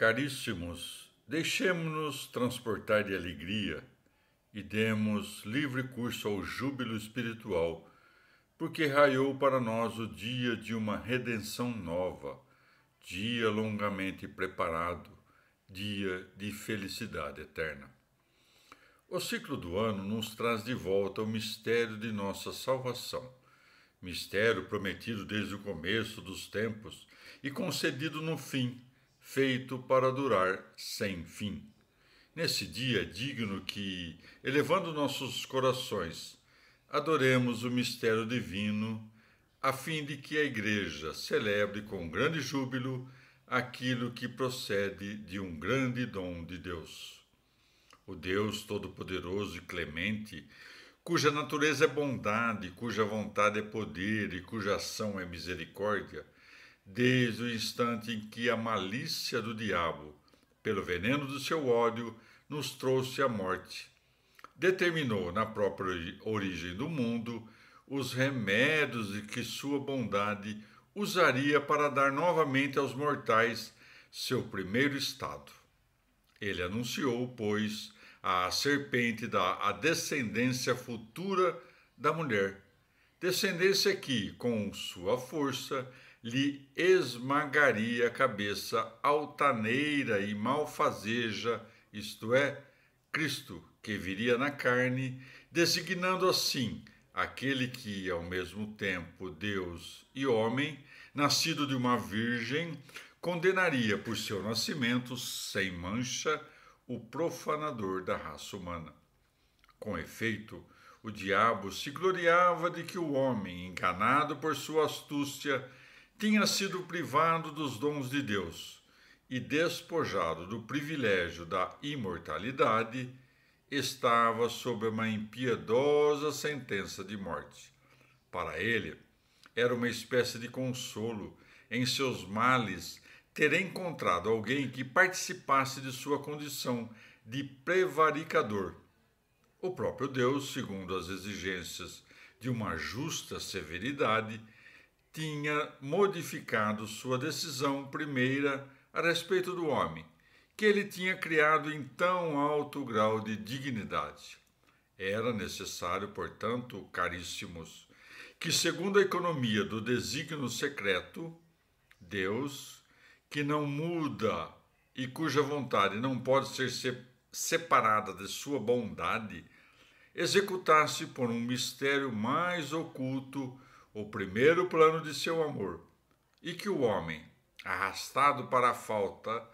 Caríssimos, deixemo-nos transportar de alegria e demos livre curso ao júbilo espiritual, porque raiou para nós o dia de uma redenção nova, dia longamente preparado, dia de felicidade eterna. O ciclo do ano nos traz de volta o mistério de nossa salvação, mistério prometido desde o começo dos tempos e concedido no fim, feito para durar sem fim. Nesse dia digno que, elevando nossos corações, adoremos o mistério divino, a fim de que a Igreja celebre com grande júbilo aquilo que procede de um grande dom de Deus. O Deus Todo-Poderoso e Clemente, cuja natureza é bondade, cuja vontade é poder e cuja ação é misericórdia, desde o instante em que a malícia do diabo, pelo veneno do seu ódio, nos trouxe a morte, determinou na própria origem do mundo os remédios de que sua bondade usaria para dar novamente aos mortais seu primeiro estado. Ele anunciou, pois, à serpente a descendência futura da mulher, descendência que, com sua força, lhe esmagaria a cabeça altaneira e malfazeja, isto é, Cristo, que viria na carne, designando assim aquele que, ao mesmo tempo, Deus e homem, nascido de uma virgem, condenaria por seu nascimento sem mancha o profanador da raça humana. Com efeito, o diabo se gloriava de que o homem, enganado por sua astúcia, tinha sido privado dos dons de Deus e despojado do privilégio da imortalidade, estava sob uma impiedosa sentença de morte. Para ele, era uma espécie de consolo em seus males ter encontrado alguém que participasse de sua condição de prevaricador. O próprio Deus, segundo as exigências de uma justa severidade, tinha modificado sua decisão primeira a respeito do homem, que ele tinha criado em tão alto grau de dignidade. Era necessário, portanto, caríssimos, que, segundo a economia do desígnio secreto, Deus, que não muda e cuja vontade não pode ser separada de sua bondade, executasse por um mistério mais oculto o primeiro plano de seu amor, e que o homem, arrastado para a falta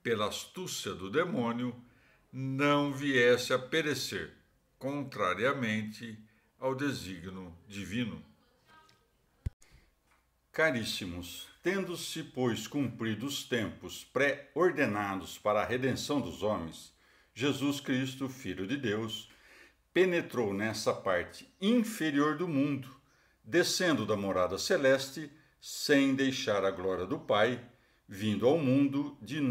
pela astúcia do demônio, não viesse a perecer, contrariamente ao desígnio divino. Caríssimos, tendo-se, pois, cumprido os tempos pré-ordenados para a redenção dos homens, Jesus Cristo, Filho de Deus, penetrou nessa parte inferior do mundo, descendo da morada celeste, sem deixar a glória do Pai, vindo ao mundo de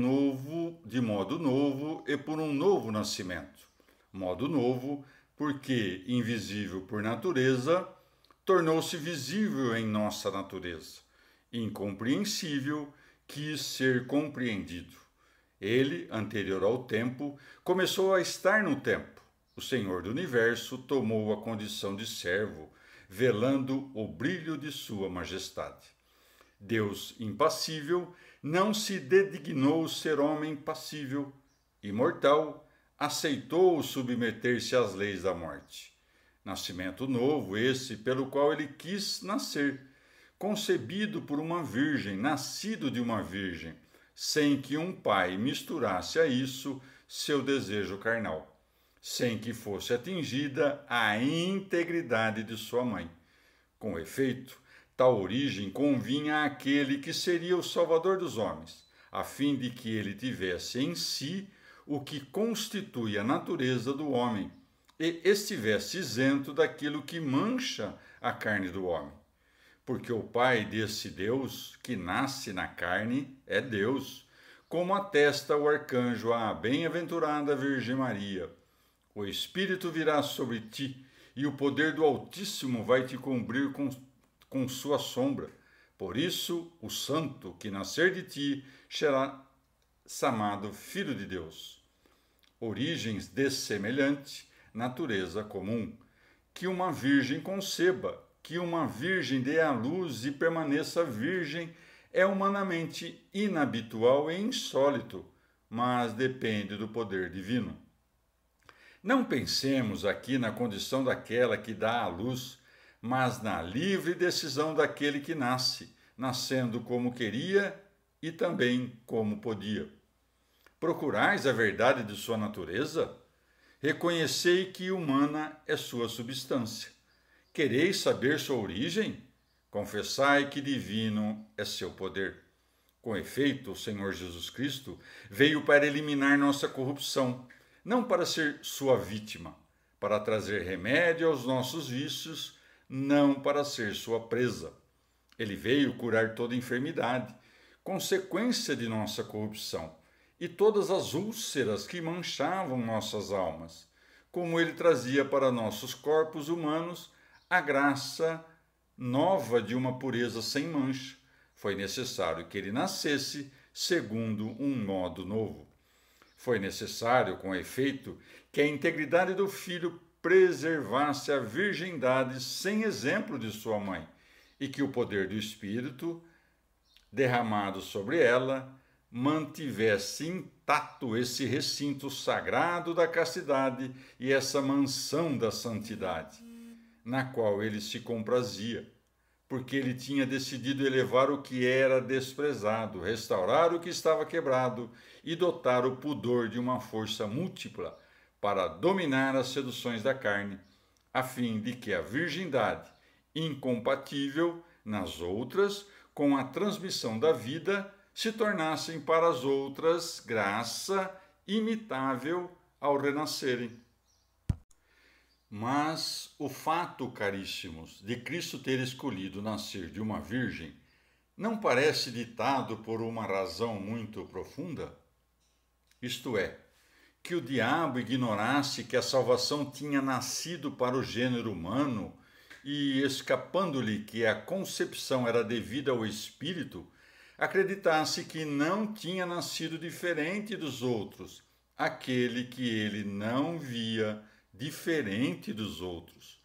modo novo e por um novo nascimento. Modo novo, porque, invisível por natureza, tornou-se visível em nossa natureza. Incompreensível, quis ser compreendido. Ele, anterior ao tempo, começou a estar no tempo. O Senhor do Universo tomou a condição de servo, velando o brilho de sua majestade. Deus impassível não se dedignou ser homem passível, imortal, aceitou submeter-se às leis da morte. Nascimento novo esse pelo qual ele quis nascer, concebido por uma virgem, nascido de uma virgem, sem que um pai misturasse a isso seu desejo carnal, sem que fosse atingida a integridade de sua mãe. Com efeito, tal origem convinha àquele que seria o Salvador dos homens, a fim de que ele tivesse em si o que constitui a natureza do homem e estivesse isento daquilo que mancha a carne do homem. Porque o Pai desse Deus, que nasce na carne, é Deus, como atesta o arcanjo à bem-aventurada Virgem Maria. O Espírito virá sobre ti, e o poder do Altíssimo vai te cobrir com sua sombra. Por isso, o santo que nascer de ti chamado Filho de Deus. Origens dessemelhante, natureza comum. Que uma virgem conceba, que uma virgem dê à luz e permaneça virgem é humanamente inabitual e insólito, mas depende do poder divino. Não pensemos aqui na condição daquela que dá à luz, mas na livre decisão daquele que nasce, nascendo como queria e também como podia. Procurais a verdade de sua natureza? Reconhecei que humana é sua substância. Quereis saber sua origem? Confessai que divino é seu poder. Com efeito, o Senhor Jesus Cristo veio para eliminar nossa corrupção, não para ser sua vítima, para trazer remédio aos nossos vícios, não para ser sua presa. Ele veio curar toda enfermidade, consequência de nossa corrupção, e todas as úlceras que manchavam nossas almas, como ele trazia para nossos corpos humanos a graça nova de uma pureza sem mancha. Foi necessário que ele nascesse segundo um modo novo. Foi necessário, com efeito, que a integridade do filho preservasse a virgindade sem exemplo de sua mãe, e que o poder do Espírito, derramado sobre ela, mantivesse intacto esse recinto sagrado da castidade e essa mansão da santidade, na qual ele se comprazia, porque ele tinha decidido elevar o que era desprezado, restaurar o que estava quebrado e dotar o pudor de uma força múltipla para dominar as seduções da carne, a fim de que a virgindade, incompatível nas outras com a transmissão da vida, se tornassem para as outras graça imitável ao renascerem. Mas o fato, caríssimos, de Cristo ter escolhido nascer de uma virgem não parece ditado por uma razão muito profunda? Isto é, que o diabo ignorasse que a salvação tinha nascido para o gênero humano e, escapando-lhe que a concepção era devida ao Espírito, acreditasse que não tinha nascido diferente dos outros, aquele que ele não via diferente dos outros.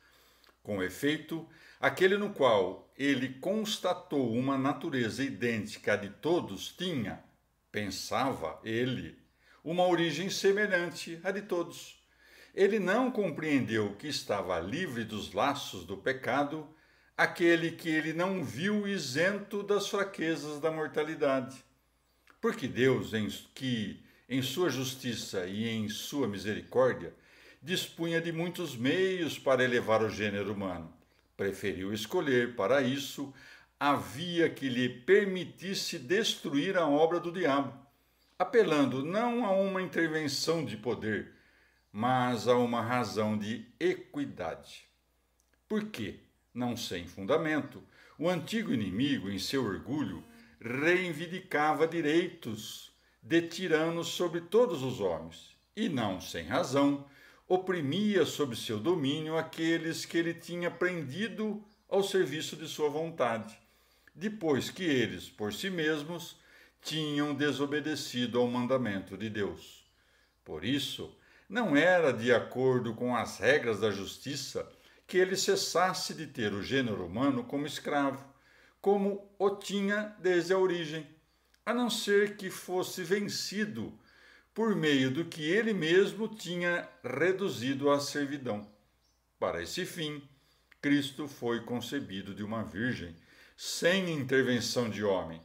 Com efeito, aquele no qual ele constatou uma natureza idêntica à de todos tinha, pensava ele, uma origem semelhante à de todos. Ele não compreendeu que estava livre dos laços do pecado, aquele que ele não viu isento das fraquezas da mortalidade. Porque Deus, em sua justiça e em sua misericórdia, dispunha de muitos meios para elevar o gênero humano. Preferiu escolher, para isso, a via que lhe permitisse destruir a obra do diabo, apelando não a uma intervenção de poder, mas a uma razão de equidade. Por quê? Não sem fundamento, o antigo inimigo, em seu orgulho, reivindicava direitos de tirano sobre todos os homens, e não sem razão, oprimia sob seu domínio aqueles que ele tinha prendido ao serviço de sua vontade, depois que eles, por si mesmos, tinham desobedecido ao mandamento de Deus. Por isso, não era de acordo com as regras da justiça que ele cessasse de ter o gênero humano como escravo, como o tinha desde a origem, a não ser que fosse vencido por meio do que ele mesmo tinha reduzido à servidão. Para esse fim, Cristo foi concebido de uma virgem, sem intervenção de homem,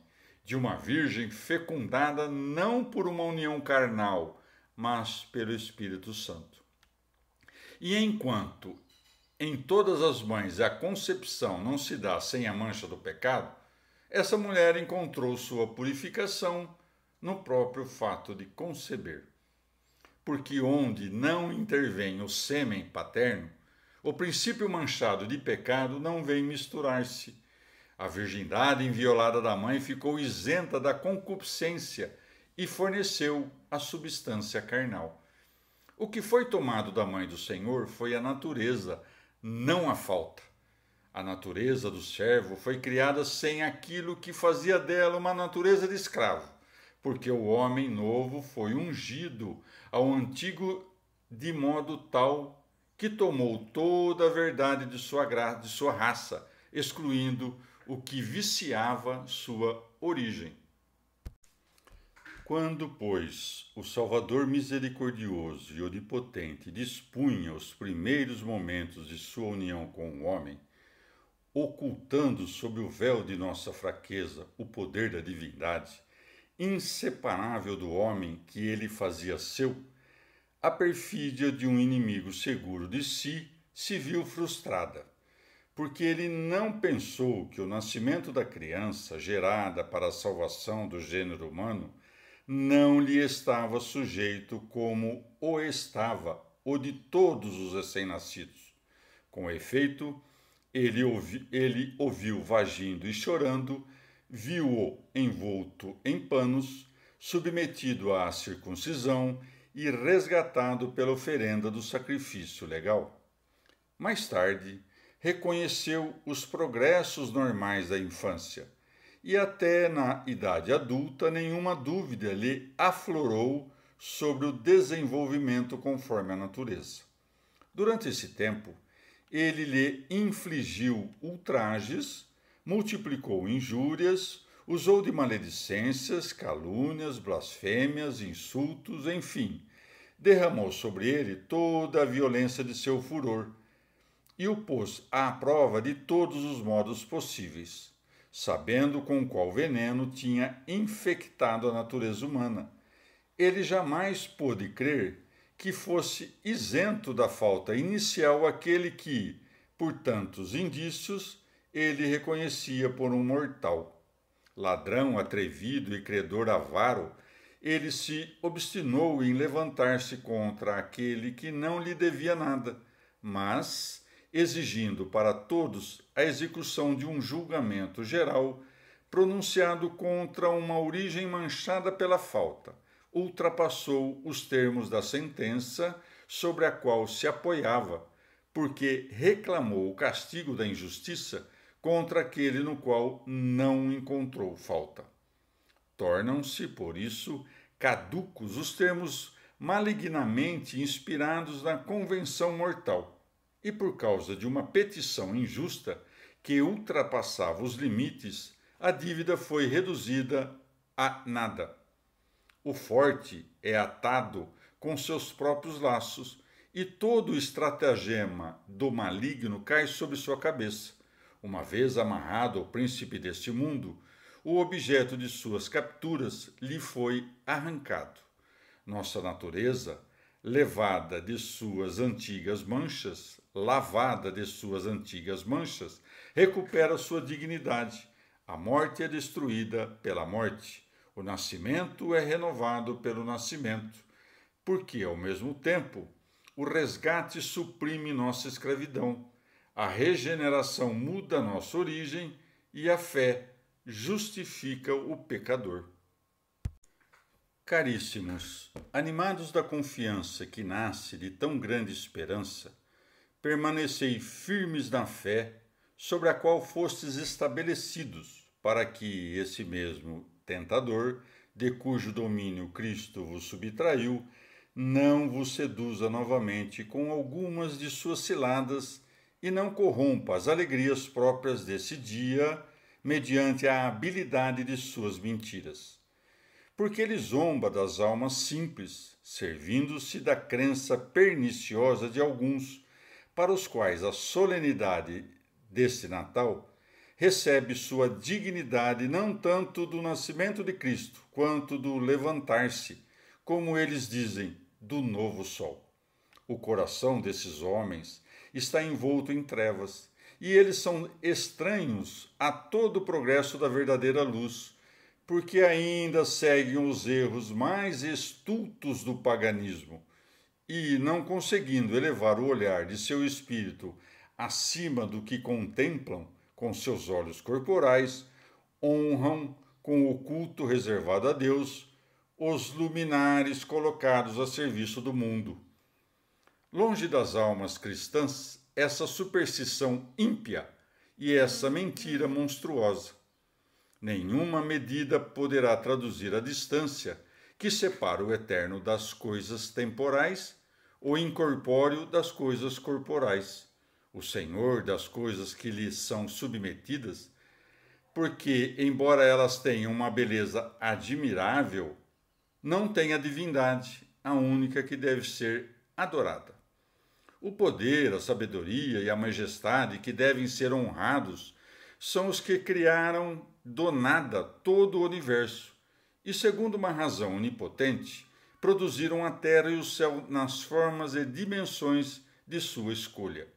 de uma virgem fecundada não por uma união carnal, mas pelo Espírito Santo. E enquanto em todas as mães a concepção não se dá sem a mancha do pecado, essa mulher encontrou sua purificação no próprio fato de conceber. Porque onde não intervém o sêmen paterno, o princípio manchado de pecado não vem misturar-se. A virgindade inviolada da mãe ficou isenta da concupiscência e forneceu a substância carnal. O que foi tomado da mãe do Senhor foi a natureza, não a falta. A natureza do servo foi criada sem aquilo que fazia dela uma natureza de escravo, porque o homem novo foi ungido ao antigo de modo tal que tomou toda a verdade de sua raça, excluindo o que viciava sua origem. Quando, pois, o Salvador misericordioso e onipotente dispunha os primeiros momentos de sua união com o homem, ocultando sob o véu de nossa fraqueza o poder da divindade, inseparável do homem que ele fazia seu, a perfídia de um inimigo seguro de si se viu frustrada, porque ele não pensou que o nascimento da criança, gerada para a salvação do gênero humano, não lhe estava sujeito como o estava o de todos os recém-nascidos. Com efeito, ele ouviu vagindo e chorando, viu-o envolto em panos, submetido à circuncisão e resgatado pela oferenda do sacrifício legal. Mais tarde, reconheceu os progressos normais da infância e até na idade adulta nenhuma dúvida lhe aflorou sobre o desenvolvimento conforme a natureza. Durante esse tempo, ele lhe infligiu ultrajes, multiplicou injúrias, usou de maledicências, calúnias, blasfêmias, insultos, enfim, derramou sobre ele toda a violência de seu furor e o pôs à prova de todos os modos possíveis, sabendo com qual veneno tinha infectado a natureza humana. Ele jamais pôde crer que fosse isento da falta inicial aquele que, por tantos indícios, ele reconhecia por um mortal. Ladrão, atrevido e credor avaro, ele se obstinou em levantar-se contra aquele que não lhe devia nada, mas, exigindo para todos a execução de um julgamento geral, pronunciado contra uma origem manchada pela falta, ultrapassou os termos da sentença sobre a qual se apoiava, porque reclamou o castigo da injustiça contra aquele no qual não encontrou falta. Tornam-se, por isso, caducos os termos malignamente inspirados na convenção mortal, e por causa de uma petição injusta que ultrapassava os limites, a dívida foi reduzida a nada. O forte é atado com seus próprios laços, e todo o estratagema do maligno cai sobre sua cabeça. Uma vez amarrado ao príncipe deste mundo, o objeto de suas capturas lhe foi arrancado. Nossa natureza, lavada de suas antigas manchas, recupera sua dignidade. A morte é destruída pela morte. O nascimento é renovado pelo nascimento, porque, ao mesmo tempo, o resgate suprime nossa escravidão, a regeneração muda nossa origem e a fé justifica o pecador. Caríssimos, animados da confiança que nasce de tão grande esperança, permanecei firmes na fé sobre a qual fostes estabelecidos, para que esse mesmo tentador, de cujo domínio Cristo vos subtraiu, não vos seduza novamente com algumas de suas ciladas e não corrompa as alegrias próprias desse dia mediante a habilidade de suas mentiras. Porque ele zomba das almas simples, servindo-se da crença perniciosa de alguns, para os quais a solenidade deste Natal recebe sua dignidade não tanto do nascimento de Cristo, quanto do levantar-se, como eles dizem, do novo sol. O coração desses homens está envolto em trevas, e eles são estranhos a todo o progresso da verdadeira luz, porque ainda seguem os erros mais estultos do paganismo, e, não conseguindo elevar o olhar de seu espírito acima do que contemplam com seus olhos corporais, honram com o culto reservado a Deus os luminares colocados a serviço do mundo. Longe das almas cristãs essa superstição ímpia e essa mentira monstruosa. Nenhuma medida poderá traduzir a distância que separa o eterno das coisas temporais, o incorpóreo das coisas corporais, o Senhor das coisas que lhe são submetidas, porque, embora elas tenham uma beleza admirável, não têm a divindade, a única que deve ser adorada. O poder, a sabedoria e a majestade que devem ser honrados são os que criaram do nada todo o universo e, segundo uma razão onipotente, produziram a terra e o céu nas formas e dimensões de sua escolha.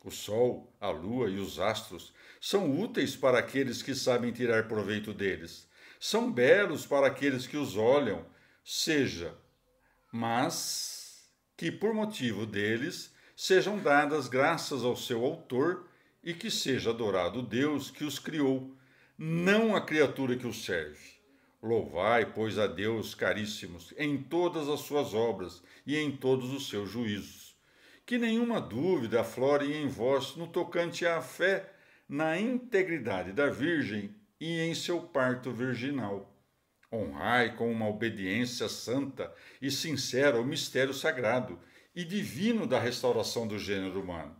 O sol, a lua e os astros são úteis para aqueles que sabem tirar proveito deles. São belos para aqueles que os olham, mas que por motivo deles sejam dadas graças ao seu autor e que seja adorado o Deus que os criou, não a criatura que os serve. Louvai, pois, a Deus, caríssimos, em todas as suas obras e em todos os seus juízos. Que nenhuma dúvida aflore em vós no tocante à fé na integridade da Virgem e em seu parto virginal. Honrai com uma obediência santa e sincera o mistério sagrado e divino da restauração do gênero humano.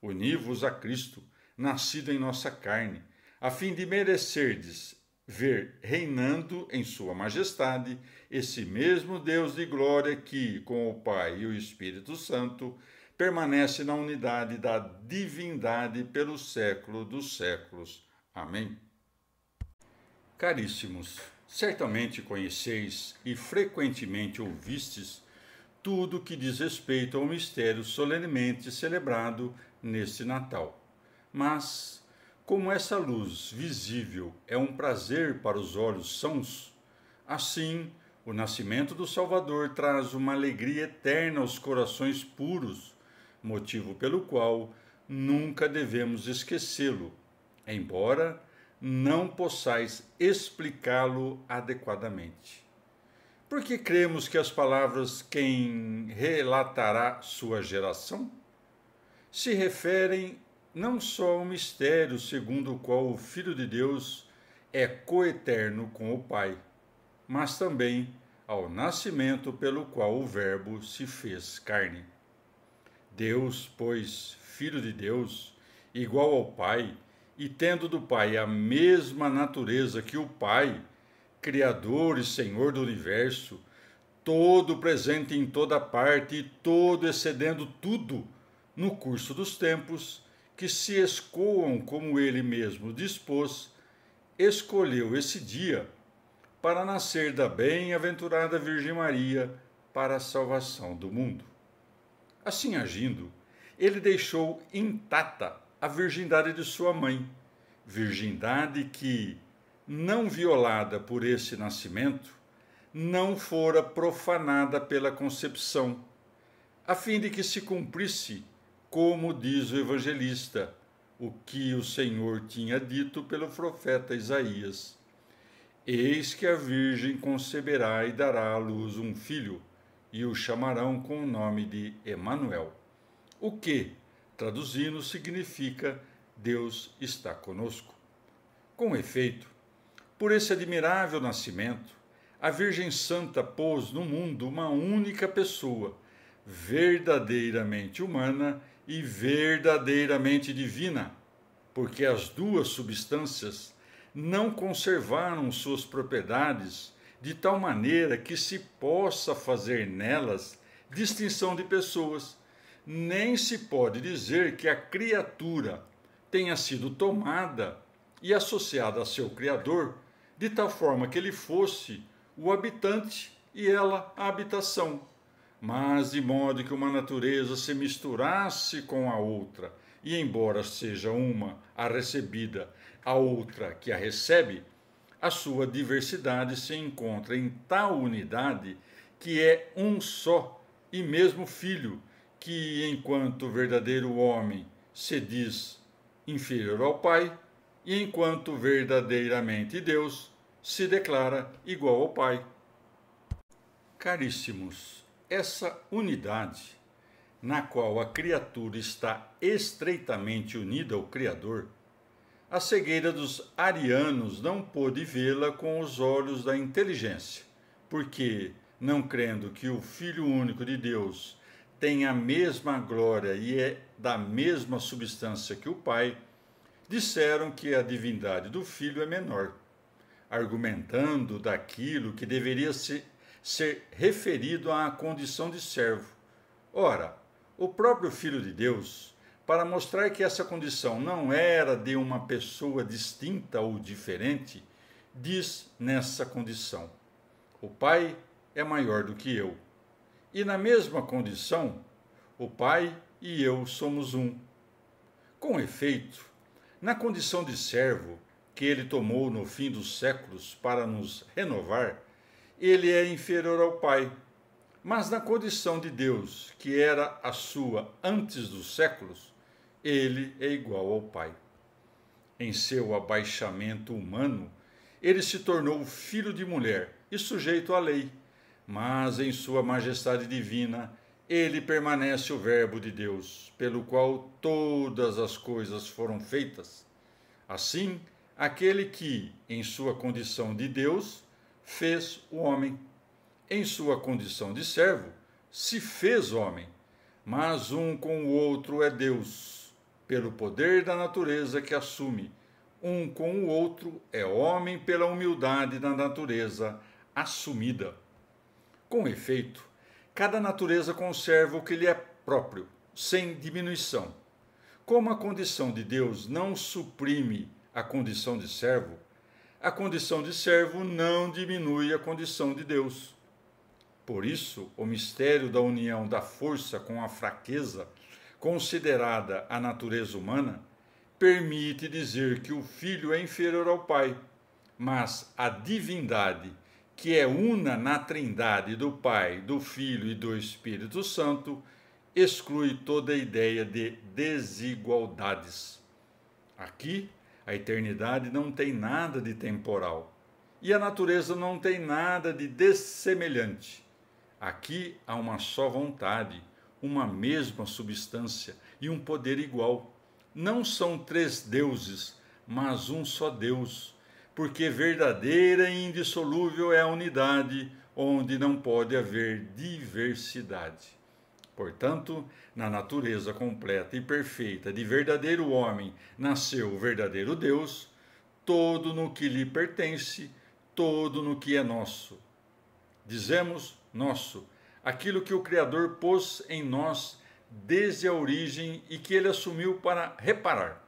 Uni-vos a Cristo, nascido em nossa carne, a fim de merecerdes ver reinando em sua majestade esse mesmo Deus de glória que, com o Pai e o Espírito Santo, permanece na unidade da divindade pelo século dos séculos. Amém. Caríssimos, certamente conheceis e frequentemente ouvistes tudo que diz respeito ao mistério solenemente celebrado neste Natal. Mas, como essa luz visível é um prazer para os olhos sãos, assim o nascimento do Salvador traz uma alegria eterna aos corações puros, motivo pelo qual nunca devemos esquecê-lo, embora não possais explicá-lo adequadamente. Porque cremos que as palavras "quem relatará sua geração" se referem não só ao mistério segundo o qual o Filho de Deus é coeterno com o Pai, mas também ao nascimento pelo qual o Verbo se fez carne. Deus, pois, Filho de Deus, igual ao Pai, e tendo do Pai a mesma natureza que o Pai, Criador e Senhor do universo, todo presente em toda parte e todo excedendo tudo no curso dos tempos, que se escoam como ele mesmo dispôs, escolheu esse dia para nascer da bem-aventurada Virgem Maria para a salvação do mundo. Assim agindo, ele deixou intacta a virgindade de sua mãe, virgindade que, não violada por esse nascimento, não fora profanada pela concepção, a fim de que se cumprisse, como diz o evangelista, o que o Senhor tinha dito pelo profeta Isaías: Eis que a Virgem conceberá e dará à luz um filho, e o chamarão com o nome de Emanuel, o que, traduzindo, significa Deus está conosco. Com efeito, por esse admirável nascimento, a Virgem Santa pôs no mundo uma única pessoa, verdadeiramente humana e verdadeiramente divina, porque as duas substâncias não conservaram suas propriedades de tal maneira que se possa fazer nelas distinção de pessoas, nem se pode dizer que a criatura tenha sido tomada e associada a seu Criador, de tal forma que ele fosse o habitante e ela a habitação, mas de modo que uma natureza se misturasse com a outra, e embora seja uma a recebida, a outra que a recebe, a sua diversidade se encontra em tal unidade que é um só e mesmo Filho, que, enquanto verdadeiro homem, se diz inferior ao Pai, e enquanto verdadeiramente Deus, se declara igual ao Pai. Caríssimos, essa unidade, na qual a criatura está estreitamente unida ao Criador, A cegueira dos arianos não pôde vê-la com os olhos da inteligência, porque, não crendo que o Filho único de Deus tem a mesma glória e é da mesma substância que o Pai, disseram que a divindade do Filho é menor, argumentando daquilo que deveria ser referido à condição de servo. Ora, o próprio Filho de Deus, para mostrar que essa condição não era de uma pessoa distinta ou diferente, diz nessa condição: o Pai é maior do que eu. E na mesma condição, o Pai e eu somos um. Com efeito, na condição de servo que ele tomou no fim dos séculos para nos renovar, ele é inferior ao Pai. Mas na condição de Deus, que era a sua antes dos séculos, ele é igual ao Pai. Em seu abaixamento humano, ele se tornou filho de mulher e sujeito à lei, mas em sua majestade divina, ele permanece o Verbo de Deus, pelo qual todas as coisas foram feitas. Assim, aquele que, em sua condição de Deus, fez o homem. Em sua condição de servo, se fez homem, mas um com o outro é Deus, pelo poder da natureza que assume. Um com o outro é homem pela humildade da natureza assumida. Com efeito, cada natureza conserva o que lhe é próprio, sem diminuição. Como a condição de Deus não suprime a condição de servo não diminui a condição de Deus. Por isso, o mistério da união da força com a fraqueza, considerada a natureza humana, permite dizer que o Filho é inferior ao Pai, mas a divindade, que é una na trindade do Pai, do Filho e do Espírito Santo, exclui toda a ideia de desigualdades. Aqui, a eternidade não tem nada de temporal e a natureza não tem nada de dessemelhante. Aqui há uma só vontade, uma mesma substância e um poder igual. Não são três deuses, mas um só Deus, porque verdadeira e indissolúvel é a unidade, onde não pode haver diversidade. Portanto, na natureza completa e perfeita de verdadeiro homem nasceu o verdadeiro Deus, todo no que lhe pertence, todo no que é nosso. Dizemos nosso, aquilo que o Criador pôs em nós desde a origem e que ele assumiu para reparar,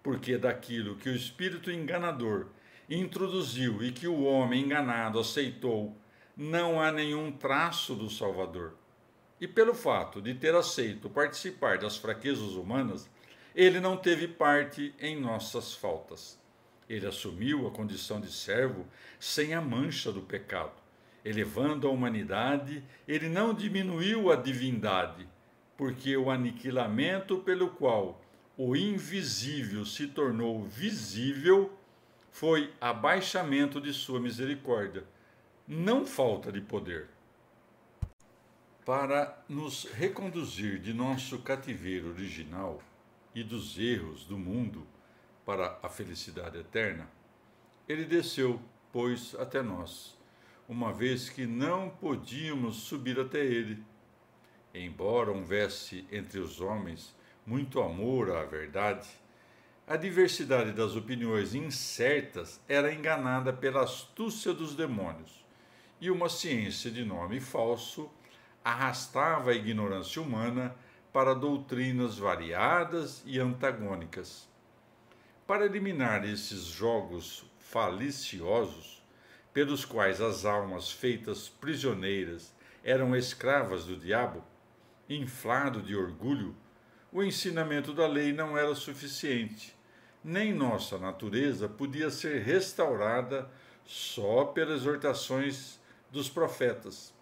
porque daquilo que o espírito enganador introduziu e que o homem enganado aceitou, não há nenhum traço do Salvador. E pelo fato de ter aceito participar das fraquezas humanas, ele não teve parte em nossas faltas. Ele assumiu a condição de servo sem a mancha do pecado. Elevando a humanidade, ele não diminuiu a divindade, porque o aniquilamento pelo qual o invisível se tornou visível foi abaixamento de sua misericórdia, não falta de poder. Para nos reconduzir de nosso cativeiro original e dos erros do mundo para a felicidade eterna, ele desceu, pois, até nós, uma vez que não podíamos subir até ele. Embora houvesse entre os homens muito amor à verdade, a diversidade das opiniões incertas era enganada pela astúcia dos demônios, e uma ciência de nome falso arrastava a ignorância humana para doutrinas variadas e antagônicas. Para eliminar esses jogos faliciosos, pelos quais as almas feitas prisioneiras eram escravas do diabo, inflado de orgulho, o ensinamento da lei não era suficiente, nem nossa natureza podia ser restaurada só pelas exortações dos profetas.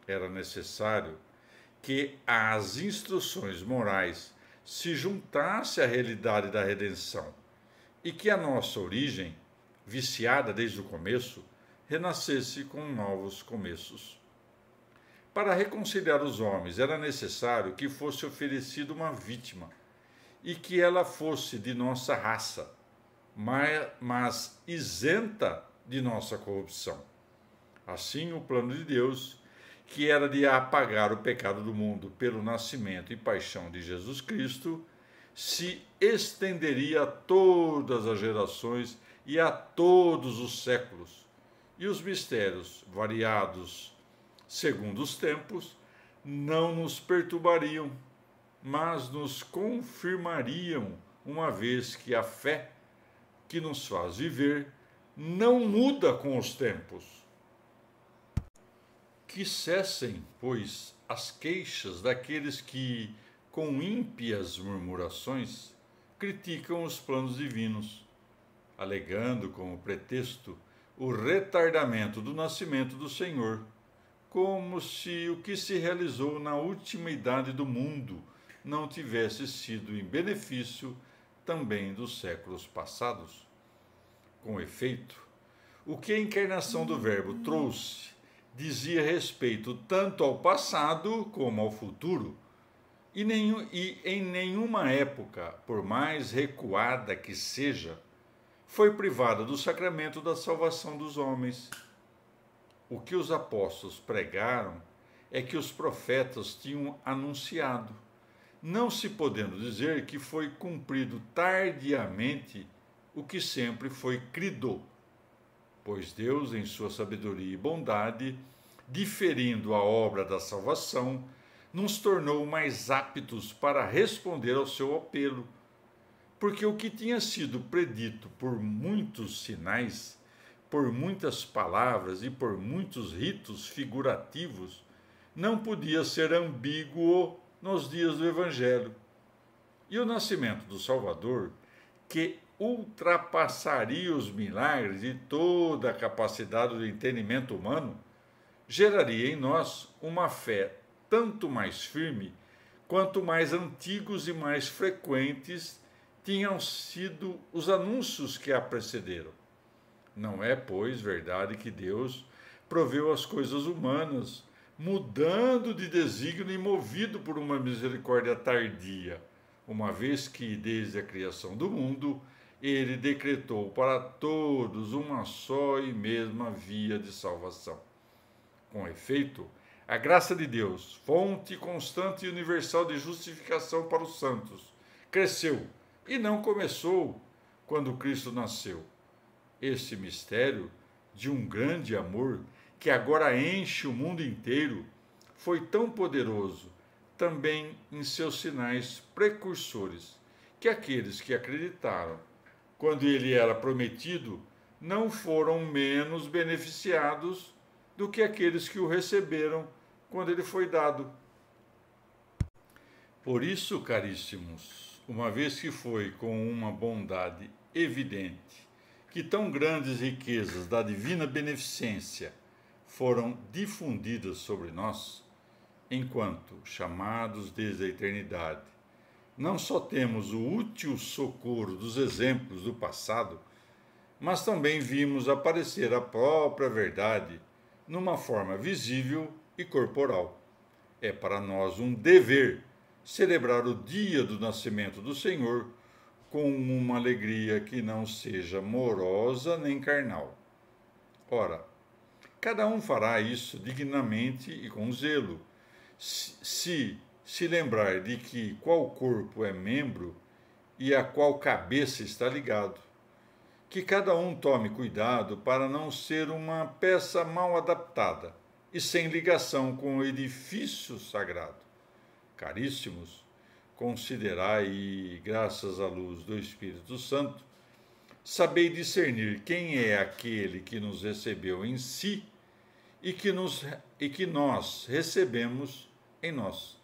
Era necessário que as instruções morais se juntassem à realidade da redenção e que a nossa origem, viciada desde o começo, renascesse com novos começos. Para reconciliar os homens, era necessário que fosse oferecida uma vítima e que ela fosse de nossa raça. mas isenta de nossa corrupção. Assim, o plano de Deus, que era de apagar o pecado do mundo pelo nascimento e paixão de Jesus Cristo, se estenderia a todas as gerações e a todos os séculos. E os mistérios, variados segundo os tempos, não nos perturbariam, mas nos confirmariam, uma vez que a fé que nos faz viver não muda com os tempos. Que cessem, pois, as queixas daqueles que, com ímpias murmurações, criticam os planos divinos, alegando como pretexto o retardamento do nascimento do Senhor, como se o que se realizou na última idade do mundo não tivesse sido em benefício também dos séculos passados. Com efeito, o que a encarnação do Verbo trouxe dizia respeito tanto ao passado como ao futuro, e em nenhuma época, por mais recuada que seja, foi privada do sacramento da salvação dos homens. O que os apóstolos pregaram é que os profetas tinham anunciado, não se podendo dizer que foi cumprido tardiamente o que sempre foi crido, pois Deus, em sua sabedoria e bondade, diferindo a obra da salvação, nos tornou mais aptos para responder ao seu apelo, porque o que tinha sido predito por muitos sinais, por muitas palavras e por muitos ritos figurativos, não podia ser ambíguo nos dias do Evangelho. E o nascimento do Salvador, que ultrapassaria os milagres e toda a capacidade do entendimento humano, geraria em nós uma fé tanto mais firme quanto mais antigos e mais frequentes tinham sido os anúncios que a precederam. Não é, pois, verdade que Deus proveu as coisas humanas, mudando de desígnio e movido por uma misericórdia tardia, uma vez que, desde a criação do mundo, ele decretou para todos uma só e mesma via de salvação. Com efeito, a graça de Deus, fonte constante e universal de justificação para os santos, cresceu e não começou quando Cristo nasceu. Esse mistério de um grande amor que agora enche o mundo inteiro foi tão poderoso também em seus sinais precursores, que aqueles que acreditaram quando ele era prometido não foram menos beneficiados do que aqueles que o receberam quando ele foi dado. Por isso, caríssimos, uma vez que foi com uma bondade evidente que tão grandes riquezas da divina beneficência foram difundidas sobre nós, enquanto, chamados desde a eternidade, não só temos o útil socorro dos exemplos do passado, mas também vimos aparecer a própria verdade numa forma visível e corporal. É para nós um dever celebrar o dia do nascimento do Senhor com uma alegria que não seja morosa nem carnal. Ora, cada um fará isso dignamente e com zelo, se lembrar de que qual corpo é membro e a qual cabeça está ligado. Que cada um tome cuidado para não ser uma peça mal adaptada e sem ligação com o edifício sagrado. Caríssimos, considerai e, graças à luz do Espírito Santo, sabei discernir quem é aquele que nos recebeu em si e que nós recebemos em nós.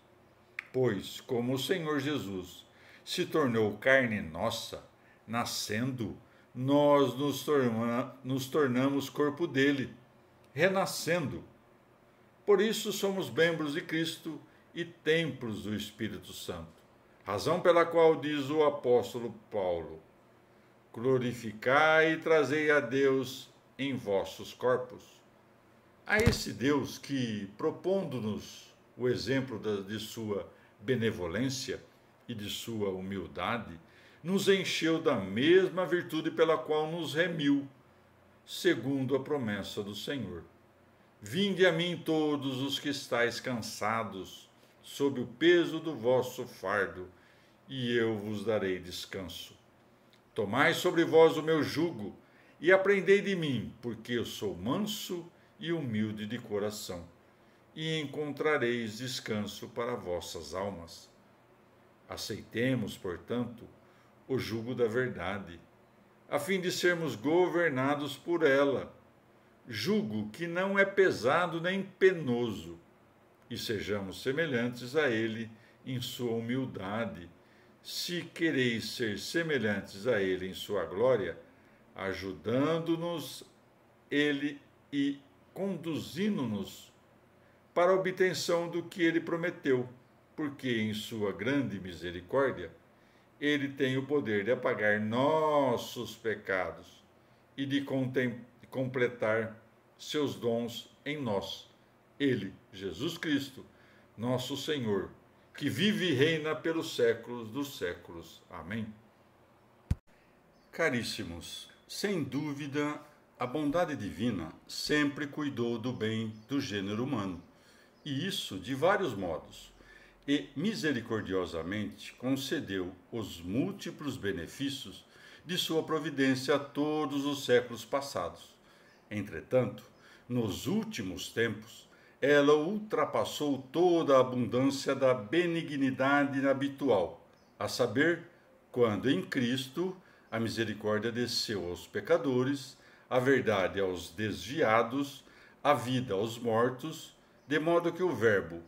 Pois, como o Senhor Jesus se tornou carne nossa, nascendo, nós nos tornamos corpo dele, renascendo. Por isso somos membros de Cristo e templos do Espírito Santo, razão pela qual diz o apóstolo Paulo: glorificai e trazei a Deus em vossos corpos. A esse Deus que, propondo-nos o exemplo de sua benevolência e de sua humildade, nos encheu da mesma virtude pela qual nos remiu, segundo a promessa do Senhor. Vinde a mim todos os que estáis cansados, sob o peso do vosso fardo, e eu vos darei descanso. Tomai sobre vós o meu jugo, e aprendei de mim, porque eu sou manso e humilde de coração, e encontrareis descanso para vossas almas. Aceitemos, portanto, o jugo da verdade, a fim de sermos governados por ela, jugo que não é pesado nem penoso, e sejamos semelhantes a ele em sua humildade, se quereis ser semelhantes a ele em sua glória, ajudando-nos ele e conduzindo-nos para a obtenção do que ele prometeu, porque em sua grande misericórdia ele tem o poder de apagar nossos pecados e de completar seus dons em nós. Ele, Jesus Cristo, nosso Senhor, que vive e reina pelos séculos dos séculos. Amém. Caríssimos, sem dúvida, a bondade divina sempre cuidou do bem do gênero humano, e isso de vários modos, e misericordiosamente concedeu os múltiplos benefícios de sua providência a todos os séculos passados. Entretanto, nos últimos tempos, ela ultrapassou toda a abundância da benignidade habitual, a saber, quando em Cristo a misericórdia desceu aos pecadores, a verdade aos desviados, a vida aos mortos, de modo que o Verbo,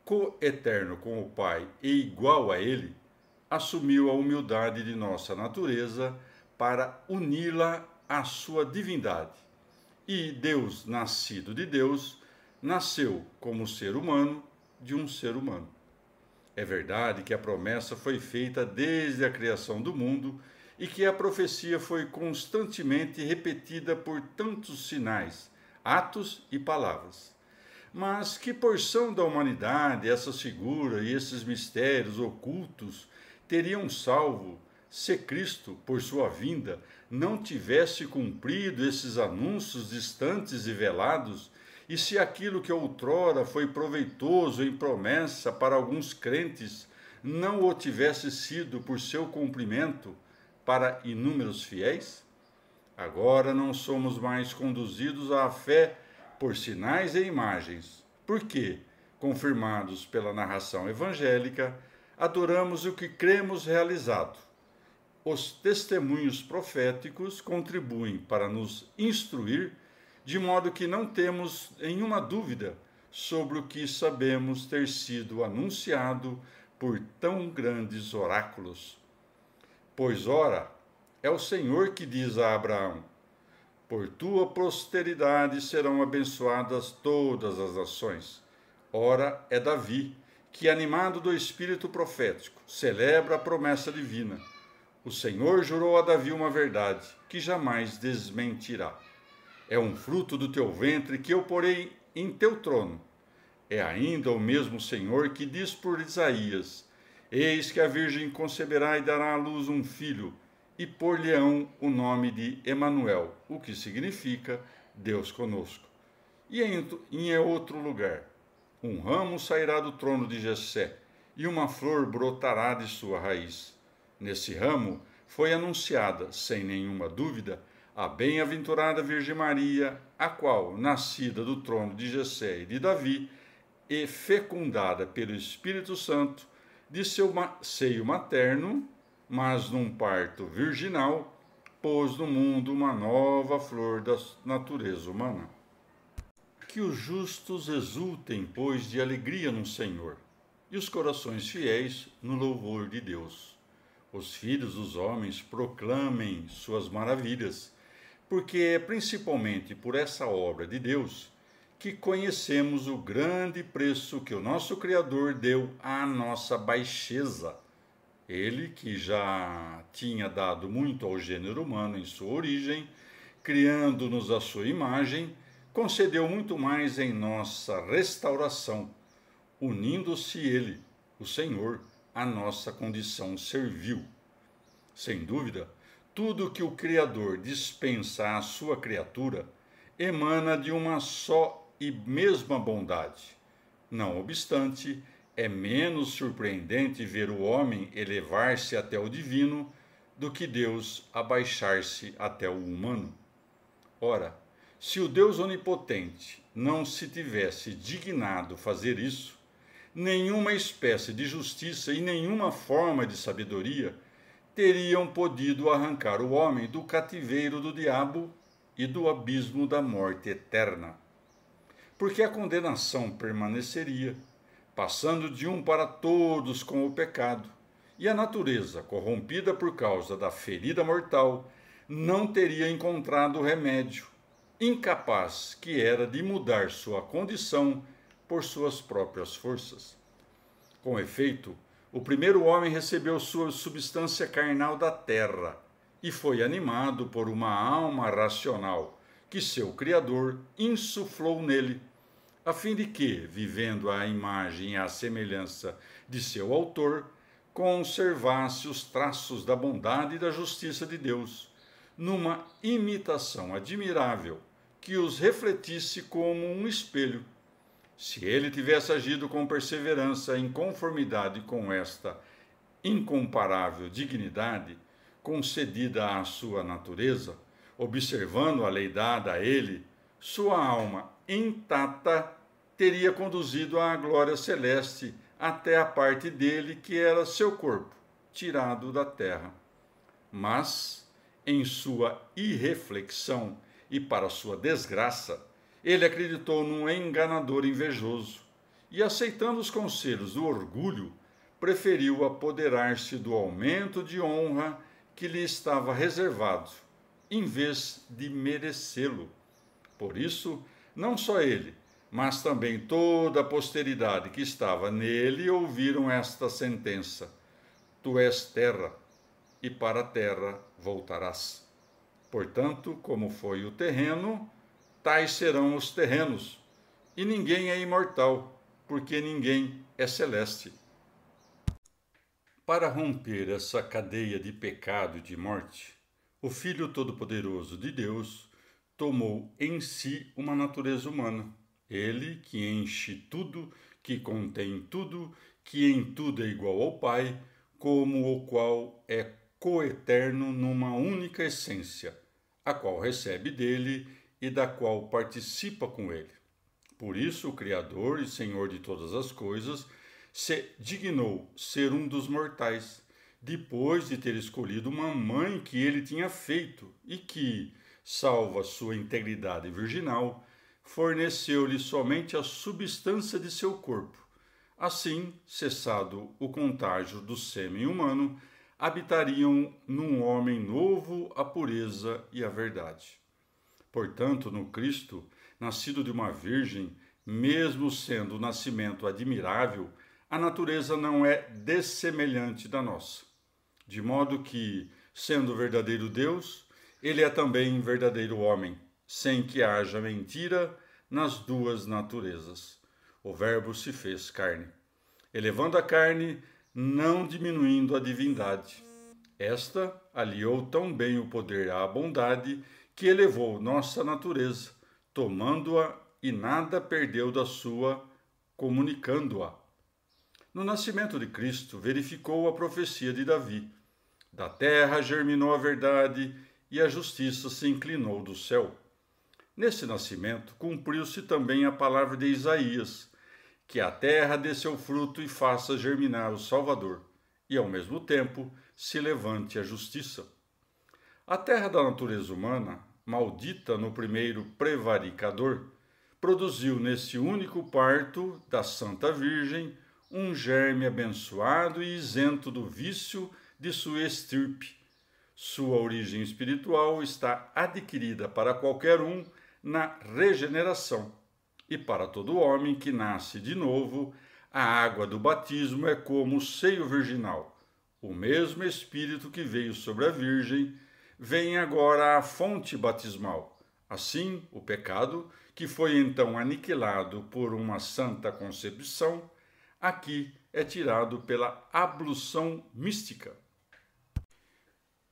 coeterno com o Pai e igual a ele, assumiu a humildade de nossa natureza para uni-la à sua divindade. E Deus, nascido de Deus, nasceu como ser humano de um ser humano. É verdade que a promessa foi feita desde a criação do mundo e que a profecia foi constantemente repetida por tantos sinais, atos e palavras. Mas que porção da humanidade essas figuras e esses mistérios ocultos teriam salvo se Cristo, por sua vinda, não tivesse cumprido esses anúncios distantes e velados, e se aquilo que outrora foi proveitoso em promessa para alguns crentes não o tivesse sido por seu cumprimento para inúmeros fiéis? Agora não somos mais conduzidos à fé por sinais e imagens, porque, confirmados pela narração evangélica, adoramos o que cremos realizado. Os testemunhos proféticos contribuem para nos instruir, de modo que não temos nenhuma dúvida sobre o que sabemos ter sido anunciado por tão grandes oráculos. Pois, ora, é o Senhor que diz a Abraão: por tua posteridade serão abençoadas todas as nações. Ora, é Davi, que, animado do espírito profético, celebra a promessa divina. O Senhor jurou a Davi uma verdade, que jamais desmentirá. É um fruto do teu ventre que eu porei em teu trono. É ainda o mesmo Senhor que diz por Isaías: eis que a Virgem conceberá e dará à luz um filho, e por-lhe-ão o nome de Emanuel, o que significa Deus conosco. E em outro lugar, um ramo sairá do trono de Jessé, e uma flor brotará de sua raiz. Nesse ramo foi anunciada, sem nenhuma dúvida, a bem-aventurada Virgem Maria, a qual, nascida do trono de Jessé e de Davi, e fecundada pelo Espírito Santo, de seu seio materno, mas num parto virginal, pôs no mundo uma nova flor da natureza humana. Que os justos exultem, pois, de alegria no Senhor, e os corações fiéis no louvor de Deus. Os filhos dos homens proclamem suas maravilhas, porque é principalmente por essa obra de Deus que conhecemos o grande preço que o nosso Criador deu à nossa baixeza. Ele, que já tinha dado muito ao gênero humano em sua origem, criando-nos à sua imagem, concedeu muito mais em nossa restauração, unindo-se ele, o Senhor, à nossa condição servil. Sem dúvida, tudo que o Criador dispensa à sua criatura emana de uma só e mesma bondade. Não obstante, é menos surpreendente ver o homem elevar-se até o divino do que Deus abaixar-se até o humano. Ora, se o Deus onipotente não se tivesse dignado fazer isso, nenhuma espécie de justiça e nenhuma forma de sabedoria teriam podido arrancar o homem do cativeiro do diabo e do abismo da morte eterna. Porque a condenação permaneceria, passando de um para todos com o pecado, e a natureza, corrompida por causa da ferida mortal, não teria encontrado remédio, incapaz que era de mudar sua condição por suas próprias forças. Com efeito, o primeiro homem recebeu sua substância carnal da terra e foi animado por uma alma racional que seu Criador insuflou nele, a fim de que, vivendo à imagem e à semelhança de seu autor, conservasse os traços da bondade e da justiça de Deus, numa imitação admirável que os refletisse como um espelho. Se ele tivesse agido com perseverança em conformidade com esta incomparável dignidade concedida à sua natureza, observando a lei dada a ele, sua alma intacta teria conduzido à glória celeste até a parte dele que era seu corpo, tirado da terra. Mas, em sua irreflexão e para sua desgraça, ele acreditou num enganador invejoso e, aceitando os conselhos do orgulho, preferiu apoderar-se do aumento de honra que lhe estava reservado, em vez de merecê-lo. Por isso, não só ele, mas também toda a posteridade que estava nele ouviram esta sentença: Tu és terra, e para a terra voltarás. Portanto, como foi o terreno, tais serão os terrenos, e ninguém é imortal, porque ninguém é celeste. Para romper essa cadeia de pecado e de morte, o Filho Todo-Poderoso de Deus tomou em si uma natureza humana. Ele que enche tudo, que contém tudo, que em tudo é igual ao Pai, como o qual é coeterno numa única essência, a qual recebe dele e da qual participa com ele. Por isso, o Criador e Senhor de todas as coisas se dignou ser um dos mortais, depois de ter escolhido uma mãe que ele tinha feito e que, salvo a sua integridade virginal, forneceu-lhe somente a substância de seu corpo. Assim, cessado o contágio do sêmen humano, habitariam num homem novo a pureza e a verdade. Portanto, no Cristo, nascido de uma virgem, mesmo sendo o nascimento admirável, a natureza não é dessemelhante da nossa. De modo que, sendo verdadeiro Deus, ele é também verdadeiro homem, sem que haja mentira nas duas naturezas. O Verbo se fez carne, elevando a carne, não diminuindo a divindade. Esta aliou tão bem o poder à bondade que elevou nossa natureza, tomando-a e nada perdeu da sua, comunicando-a. No nascimento de Cristo, verificou a profecia de Davi. Da terra germinou a verdade e a justiça se inclinou do céu. Nesse nascimento, cumpriu-se também a palavra de Isaías, que a terra dê seu fruto e faça germinar o Salvador, e ao mesmo tempo se levante a justiça. A terra da natureza humana, maldita no primeiro prevaricador, produziu nesse único parto da Santa Virgem um germe abençoado e isento do vício de sua estirpe. Sua origem espiritual está adquirida para qualquer um na regeneração, e para todo homem que nasce de novo, a água do batismo é como o seio virginal. O mesmo Espírito que veio sobre a Virgem vem agora à fonte batismal. Assim, o pecado, que foi então aniquilado por uma santa concepção, aqui é tirado pela ablução mística.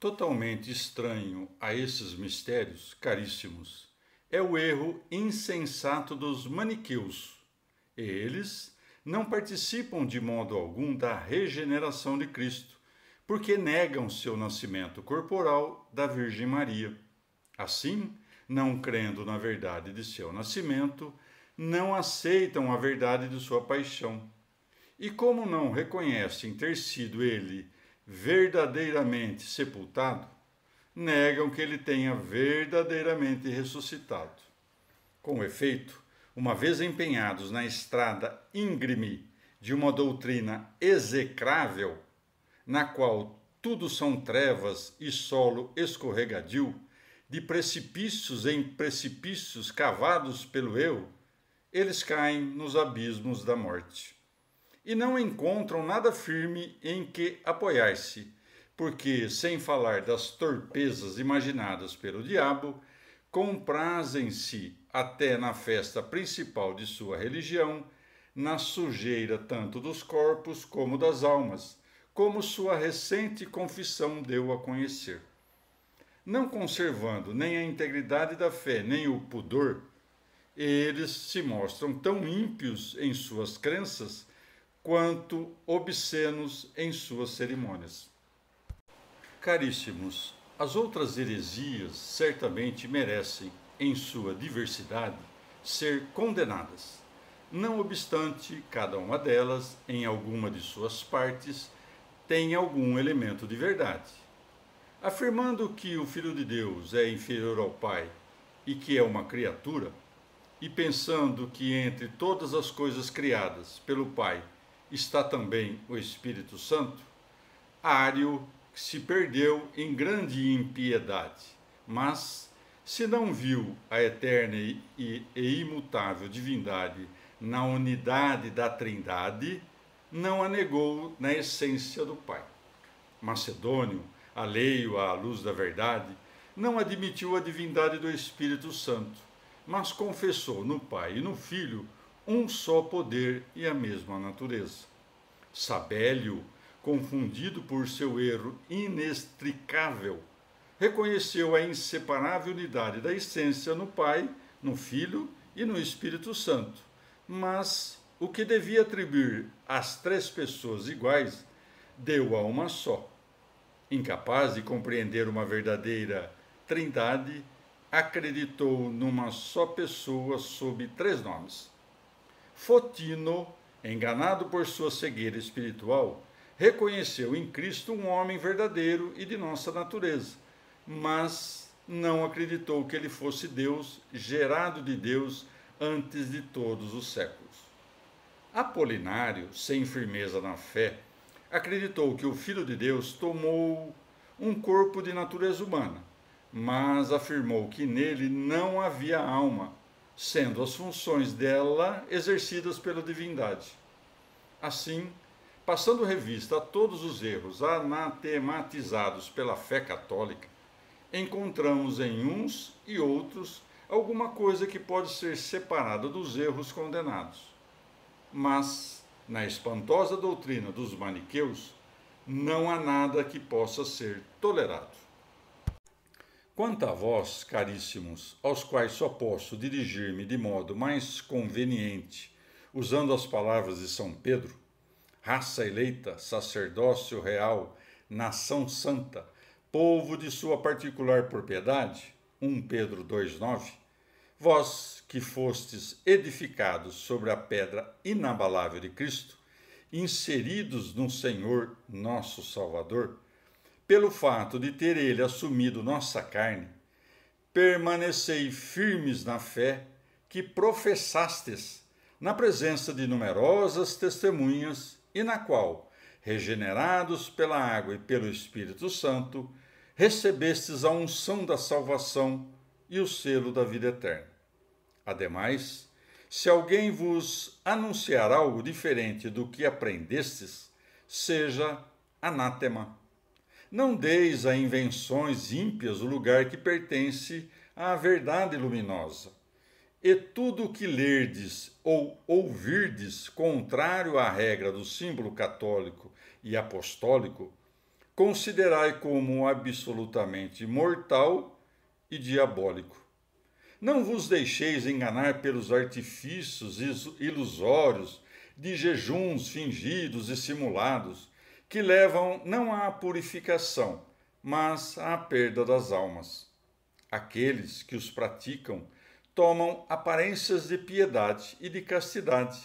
Totalmente estranho a esses mistérios, caríssimos, é o erro insensato dos maniqueus. Eles não participam de modo algum da regeneração de Cristo, porque negam seu nascimento corporal da Virgem Maria. Assim, não crendo na verdade de seu nascimento, não aceitam a verdade de sua paixão. E como não reconhecem ter sido ele verdadeiramente sepultado, negam que ele tenha verdadeiramente ressuscitado. Com efeito, uma vez empenhados na estrada íngreme de uma doutrina execrável, na qual tudo são trevas e solo escorregadio, de precipícios em precipícios cavados pelo eu, eles caem nos abismos da morte. E não encontram nada firme em que apoiar-se, porque, sem falar das torpezas imaginadas pelo diabo, comprazem-se até na festa principal de sua religião, na sujeira tanto dos corpos como das almas, como sua recente confissão deu a conhecer. Não conservando nem a integridade da fé, nem o pudor, eles se mostram tão ímpios em suas crenças quanto obscenos em suas cerimônias. Caríssimos, as outras heresias certamente merecem, em sua diversidade, ser condenadas. Não obstante, cada uma delas, em alguma de suas partes, tem algum elemento de verdade. Afirmando que o Filho de Deus é inferior ao Pai e que é uma criatura, e pensando que entre todas as coisas criadas pelo Pai está também o Espírito Santo, Ário se perdeu em grande impiedade, mas, se não viu a eterna e imutável divindade na unidade da Trindade, não a negou na essência do Pai. Macedônio, alheio à luz da verdade, não admitiu a divindade do Espírito Santo, mas confessou no Pai e no Filho um só poder e a mesma natureza. Sabélio, confundido por seu erro inextricável, reconheceu a inseparável unidade da essência no Pai, no Filho e no Espírito Santo, mas o que devia atribuir às três pessoas iguais, deu a uma só. Incapaz de compreender uma verdadeira trindade, acreditou numa só pessoa sob três nomes. Fotino, enganado por sua cegueira espiritual, reconheceu em Cristo um homem verdadeiro e de nossa natureza, mas não acreditou que ele fosse Deus, gerado de Deus antes de todos os séculos. Apolinário, sem firmeza na fé, acreditou que o Filho de Deus tomou um corpo de natureza humana, mas afirmou que nele não havia alma, sendo as funções dela exercidas pela divindade. Assim, passando revista a todos os erros anatematizados pela fé católica, encontramos em uns e outros alguma coisa que pode ser separada dos erros condenados. Mas, na espantosa doutrina dos maniqueus, não há nada que possa ser tolerado. Quanto a vós, caríssimos, aos quais só posso dirigir-me de modo mais conveniente, usando as palavras de São Pedro, raça eleita, sacerdócio real, nação santa, povo de sua particular propriedade, 1 Pedro 2,9, vós que fostes edificados sobre a pedra inabalável de Cristo, inseridos no Senhor nosso Salvador, pelo fato de ter ele assumido nossa carne, permanecei firmes na fé que professastes na presença de numerosas testemunhas e na qual, regenerados pela água e pelo Espírito Santo, recebestes a unção da salvação e o selo da vida eterna. Ademais, se alguém vos anunciar algo diferente do que aprendestes, seja anátema. Não deis a invenções ímpias o lugar que pertence à verdade luminosa. E tudo o que lerdes ou ouvirdes contrário à regra do símbolo católico e apostólico, considerai como absolutamente mortal e diabólico. Não vos deixeis enganar pelos artifícios ilusórios de jejuns fingidos e simulados, que levam não à purificação, mas à perda das almas. Aqueles que os praticam tomam aparências de piedade e de castidade,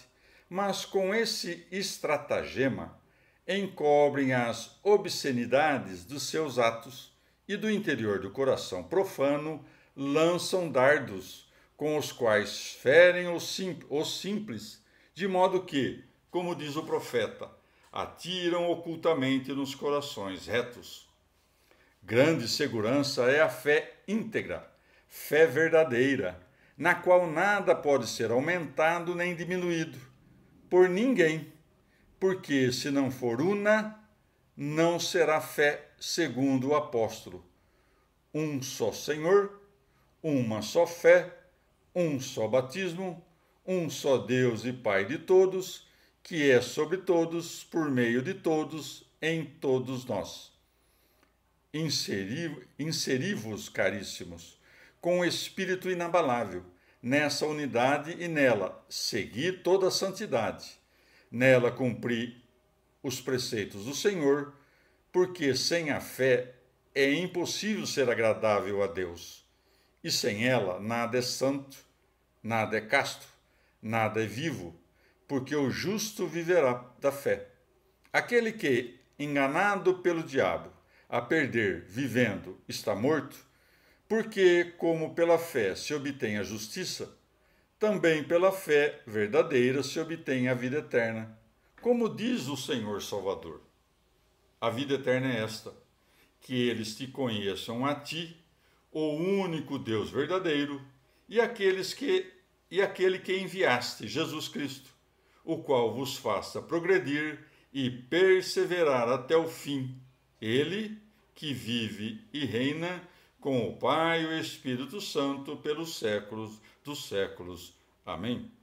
mas com esse estratagema encobrem as obscenidades dos seus atos e do interior do coração profano lançam dardos com os quais ferem os simples, de modo que, como diz o profeta, atiram ocultamente nos corações retos. Grande segurança é a fé íntegra, fé verdadeira, na qual nada pode ser aumentado nem diminuído por ninguém, porque se não for una, não será fé segundo o apóstolo. Um só Senhor, uma só fé, um só batismo, um só Deus e Pai de todos, que é sobre todos, por meio de todos, em todos nós. Inseri-vos, caríssimos, com o espírito inabalável, nessa unidade e nela segui toda a santidade, nela cumpri os preceitos do Senhor, porque sem a fé é impossível ser agradável a Deus, e sem ela nada é santo, nada é casto, nada é vivo, porque o justo viverá da fé. Aquele que, enganado pelo diabo, a perder vivendo, está morto, porque, como pela fé se obtém a justiça, também pela fé verdadeira se obtém a vida eterna. Como diz o Senhor Salvador, a vida eterna é esta, que eles te conheçam a ti, o único Deus verdadeiro, e aquele que enviaste, Jesus Cristo, o qual vos faça progredir e perseverar até o fim. Ele que vive e reina com o Pai e o Espírito Santo pelos séculos dos séculos. Amém.